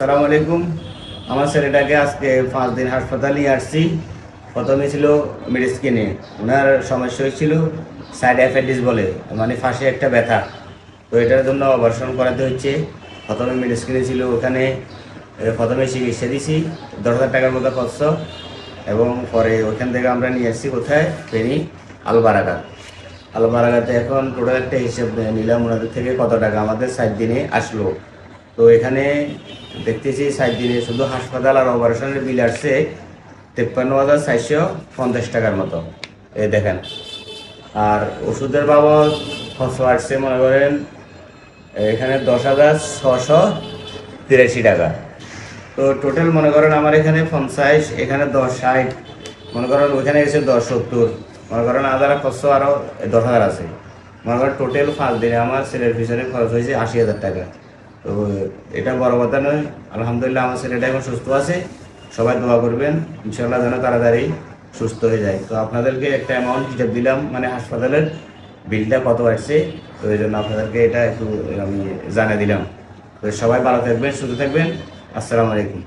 আসসালামু আলাইকুম। আমার ছেলেটাকে আজকে 5 দিন হাসপাতালে নিয়ে আসছি। প্রথমে ছিল মেডিসিনে, ওনার সমস্যা হয়েছিল সাইড অ্যাফেটিস বলে, মানে ফাঁসে একটা ব্যথা। তো এটার জন্য অপারেশন করাতে হচ্ছে। প্রথমে মেডিসিনে ছিল, ওখানে প্রথমে চিকিৎসা দিছি 10,000 টাকার মতো খরচ, এবং পরে ওইখান থেকে আমরা নিয়ে আসছি কোথায়, ফেনী আলবারাঘাট। আলবারাঘাটে এখন টোটাল একটা হিসেব নিলাম ওনাদের থেকে কত টাকা আমাদের 7 দিনে আসলো। তো এখানে দেখতেছি 7 দিনে শুধু হাসপাতাল আর অপারেশনের বিল আসছে 53,450 টাকার মতো, এই দেখেন। আর ওষুধের বাবদ খরচ আসছে মনে করেন এখানে 10,683 টাকা। তো টোটাল মনে করেন আমার এখানে 50, এখানে 10, 60, মনে করেন ওইখানে গেছে 10, 70, মনে করেন আদার খরচ আরও 10,000 আছে। মনে করেন টোটাল 5 দিনে আমার ছেলের পিছনে খরচ হয়েছে 80,000 টাকা। তো এটা বড় কথা নয়, আলহামদুলিল্লাহ আমার ছেলেটা এখন সুস্থ আছে। সবাই দোয়া করবেন ইনশাল্লাহ যেন তাড়াতাড়ি সুস্থ হয়ে যায়। তো আপনাদেরকে একটা অ্যামাউন্ট হিসাব দিলাম, মানে হাসপাতালের বিলটা কত আসছে, তো এই জন্য আপনাদেরকে এটা একটু আমি জানিয়ে দিলাম। তো সবাই ভালো থাকবেন, সুস্থ থাকবেন। আসসালামু আলাইকুম।